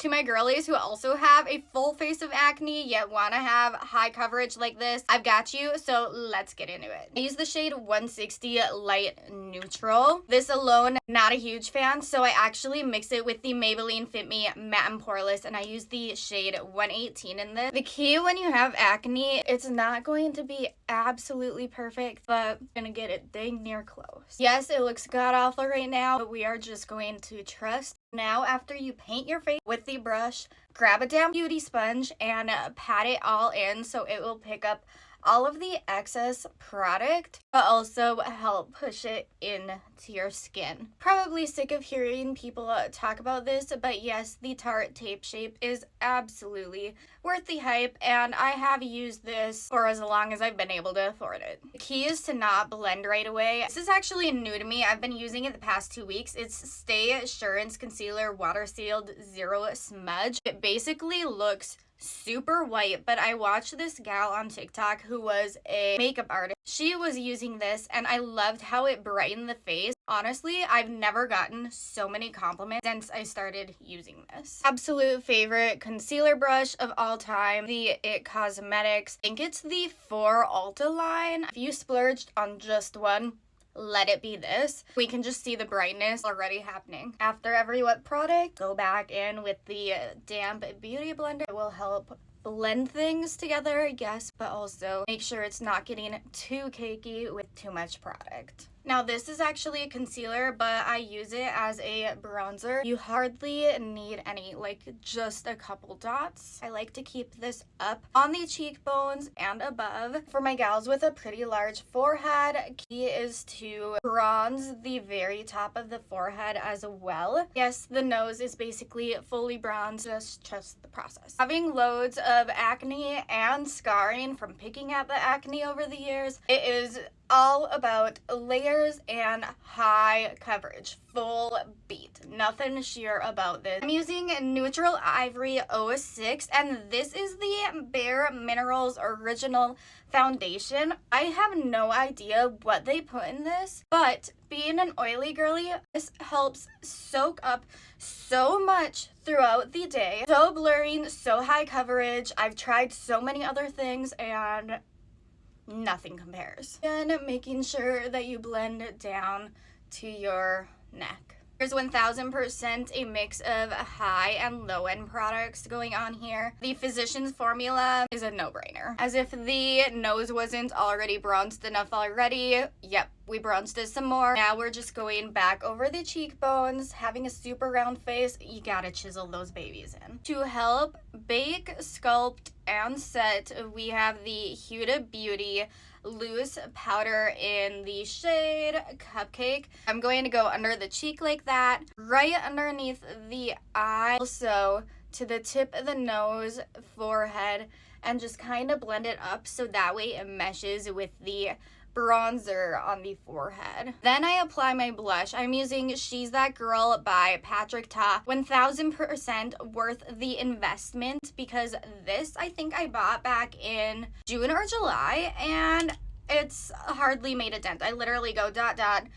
To my girlies who also have a full face of acne yet want to have high coverage like this, I've got you, so let's get into it. I use the shade 160 Light Neutral. This alone, not a huge fan, so I actually mix it with the Maybelline Fit Me Matte and Poreless, and I use the shade 118 in this. The key when you have acne, it's not going to be absolutely perfect, but I'm gonna get it dang near close. Yes, it looks god-awful right now, but we are just going to trust. Now, after you paint your face with the brush, grab a damn beauty sponge and pat it all in so it will pick up all of the excess product, but also help push it into your skin. Probably sick of hearing people talk about this, but yes, the Tarte Tape Shape is absolutely worth the hype, and I have used this for as long as I've been able to afford it. The key is to not blend right away. This is actually new to me. I've been using it the past 2 weeks. It's Stay Assurance Concealer Water Sealed Zero Smudge. It basically looks super white, but I watched this gal on TikTok who was a makeup artist. She was using this and I loved how it brightened the face. Honestly, I've never gotten so many compliments since I started using this. Absolute favorite concealer brush of all time, the It Cosmetics. I think it's the 4 Ulta line. If you splurged on just one, let it be this. We can just see the brightness already happening. After every wet product, go back in with the damp beauty blender. It will help blend things together, yes, but also make sure it's not getting too cakey with too much product. Now, this is actually a concealer, but I use it as a bronzer. You hardly need any, like just a couple dots. I like to keep this up on the cheekbones and above. For my gals with a pretty large forehead, key is to bronze the very top of the forehead as well. Yes, the nose is basically fully bronzed. That's just the process. Having loads of acne and scarring from picking at the acne over the years, it is all about layers and high coverage, full beat. Nothing sheer about this. I'm using Neutral Ivory 06, and this is the Bare Minerals Original Foundation. I have no idea what they put in this, but being an oily girly, this helps soak up so much throughout the day. So blurring, so high coverage. I've tried so many other things and nothing compares. And making sure that you blend it down to your neck. There's 1000% a mix of high and low end products going on here. The Physicians Formula is a no-brainer. As if the nose wasn't already bronzed enough already. Yep, we bronzed it some more. Now we're just going back over the cheekbones. Having a super round face, you gotta chisel those babies in. To help bake, sculpt, and set, we have the Huda Beauty loose powder in the shade Cupcake. I'm going to go under the cheek like that, right underneath the eye, also to the tip of the nose, forehead, and just kind of blend it up so that way it meshes with the bronzer on the forehead. Then I apply my blush. I'm using She's That Girl by Patrick Ta. 1000% worth the investment, because this I think I bought back in June or July and it's hardly made a dent. I literally go dot dot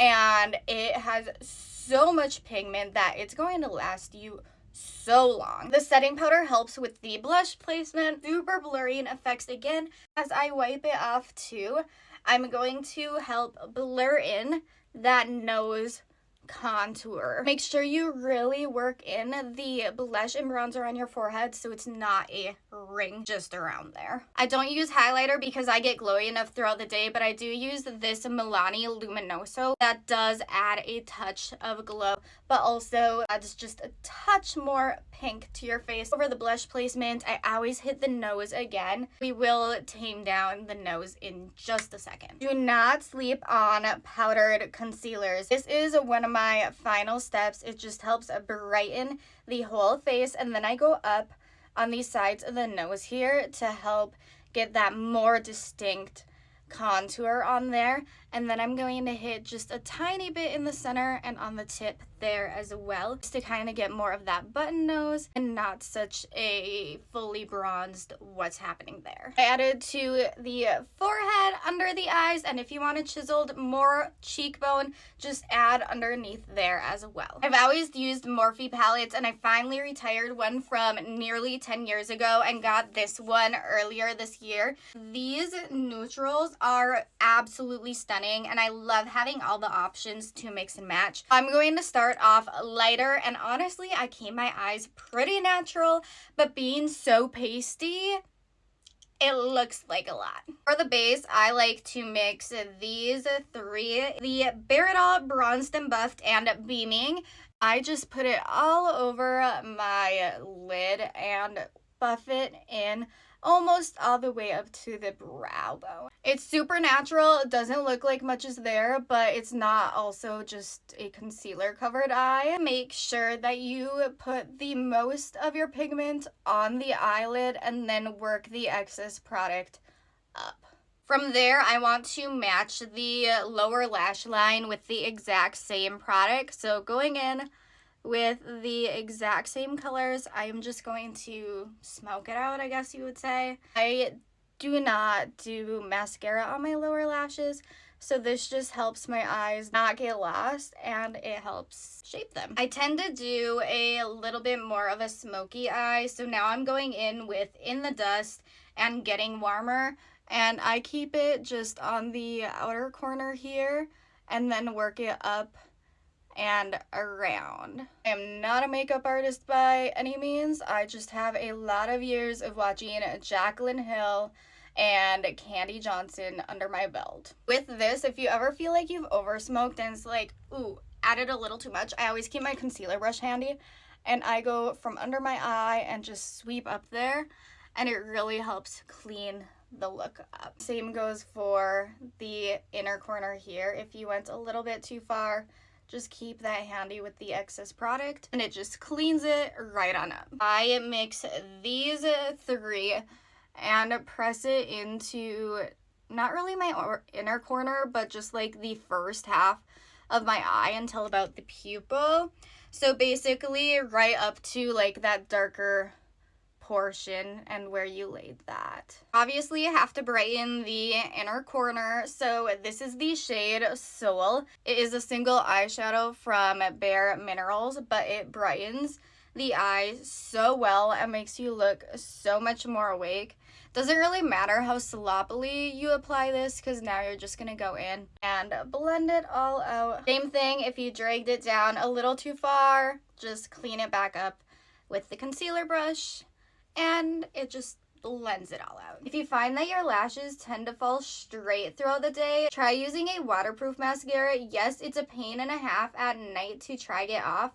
and it has so much pigment that it's going to last you so long. The setting powder helps with the blush placement, super blurring effects again. As I wipe it off too, I'm going to help blur in that nose contour. Make sure you really work in the blush and bronzer on your forehead so it's not a ring just around there. I don't use highlighter because I get glowy enough throughout the day, but I do use this Milani Luminoso. That does add a touch of glow, but also adds just a touch more pink to your face. Over the blush placement, I always hit the nose again. We will tame down the nose in just a second. Do not sleep on powdered concealers. This is one of my final steps. It just helps brighten the whole face, and then I go up on the sides of the nose here to help get that more distinct contour on there. And then I'm going to hit just a tiny bit in the center and on the tip there as well, just to kind of get more of that button nose and not such a fully bronzed what's happening there. I added to the forehead, under the eyes, and if you want a chiseled more cheekbone, just add underneath there as well. I've always used Morphe palettes, and I finally retired one from nearly 10 years ago and got this one earlier this year. These neutrals are absolutely stunning, and I love having all the options to mix and match. I'm going to start off lighter, and honestly, I keep my eyes pretty natural, but being so pasty, it looks like a lot. For the base, I like to mix these three, the Bare It All Bronzed and Buffed and Beaming. I just put it all over my lid and buff it in almost all the way up to the brow bone. It's super natural. It doesn't look like much is there, but it's not also just a concealer covered eye. Make sure that you put the most of your pigment on the eyelid and then work the excess product up. From there, I want to match the lower lash line with the exact same product. So going in with the exact same colors, I am just going to smoke it out, I guess you would say. I do not do mascara on my lower lashes, so this just helps my eyes not get lost and it helps shape them. I tend to do a little bit more of a smoky eye, so now I'm going in with In the Dust and Getting Warmer, and I keep it just on the outer corner here and then work it up and around. I am not a makeup artist by any means. I just have a lot of years of watching Jaclyn Hill and Candy Johnson under my belt. With this, if you ever feel like you've over smoked and it's like, ooh, added a little too much, I always keep my concealer brush handy and I go from under my eye and just sweep up there, and it really helps clean the look up. Same goes for the inner corner here. If you went a little bit too far, just keep that handy with the excess product and it just cleans it right on up. I mix these three and press it into not really my inner corner, but just like the first half of my eye until about the pupil. So basically right up to like that darker portion and where you laid that. Obviously, you have to brighten the inner corner, so this is the shade Soul. It is a single eyeshadow from Bare Minerals, but it brightens the eye so well and makes you look so much more awake. Doesn't really matter how sloppily you apply this, because now you're just gonna go in and blend it all out. Same thing if you dragged it down a little too far, just clean it back up with the concealer brush and it just blends it all out. If you find that your lashes tend to fall straight throughout the day, try using a waterproof mascara. Yes, it's a pain and a half at night to try get off,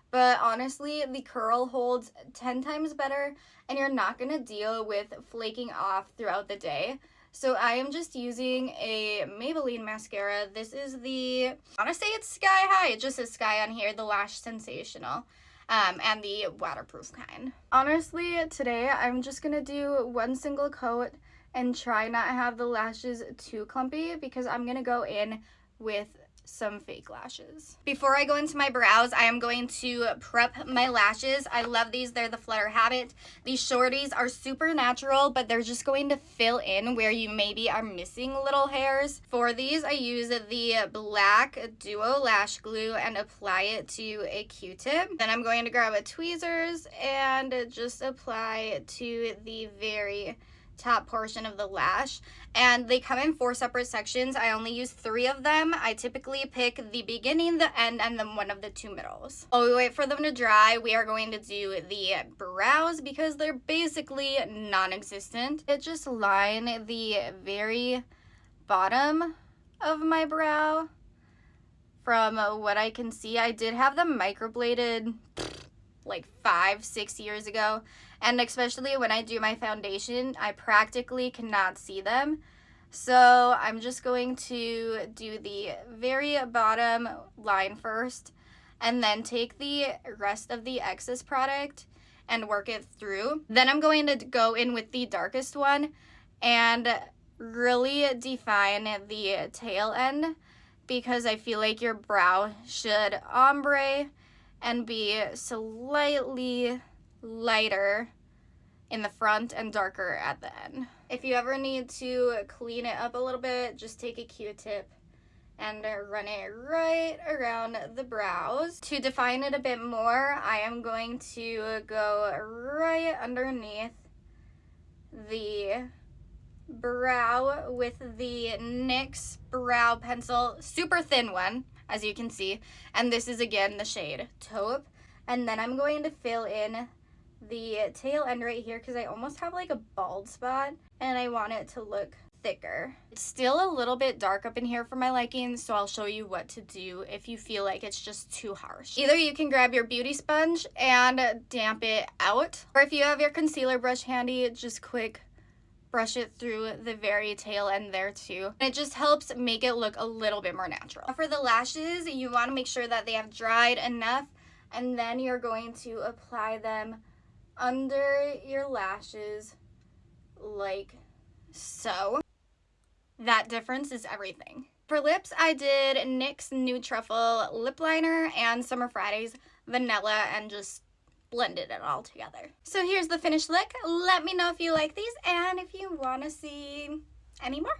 but honestly, the curl holds 10 times better and you're not going to deal with flaking off throughout the day. So I am just using a Maybelline mascara. This is the, I want to say it's Sky High. It just says Sky on here, the Lash Sensational. And the waterproof kind. Honestly, today I'm just gonna do one single coat and try not have the lashes too clumpy, because I'm gonna go in with some fake lashes. Before I go into my brows, I am going to prep my lashes. I love these. They're the Flutter Habit. These shorties are super natural, but they're just going to fill in where you maybe are missing little hairs. For these, I use the black Duo Lash Glue and apply it to a Q-tip. Then I'm going to grab a tweezers and just apply it to the very top portion of the lash, and they come in 4 separate sections. I only use 3 of them. I typically pick the beginning, the end, and then one of the 2 middles. While we wait for them to dry, we are going to do the brows because they're basically non-existent. It just line the very bottom of my brow. From what I can see, I did have them microbladed like 5-6 years ago, and especially when I do my foundation, I practically cannot see them. So I'm just going to do the very bottom line first and then take the rest of the excess product and work it through. Then I'm going to go in with the darkest one and really define the tail end because I feel like your brow should ombre and be slightly lighter in the front and darker at the end. If you ever need to clean it up a little bit, just take a Q-tip and run it right around the brows. To define it a bit more, I am going to go right underneath the brow with the NYX brow pencil, super thin one, as you can see. And this is again the shade Taupe. And then I'm going to fill in the tail end right here because I almost have like a bald spot and I want it to look thicker. It's still a little bit dark up in here for my liking, so I'll show you what to do if you feel like it's just too harsh. Either you can grab your beauty sponge and damp it out, or if you have your concealer brush handy, just quick brush it through the very tail end there too. And it just helps make it look a little bit more natural. For the lashes, you want to make sure that they have dried enough, and then you're going to apply them under your lashes like so. That difference is everything. For lips, I did NYX Nude Truffle Lip Liner and Summer Fridays Vanilla and just blended it all together. So here's the finished look. Let me know if you like these and if you want to see any more.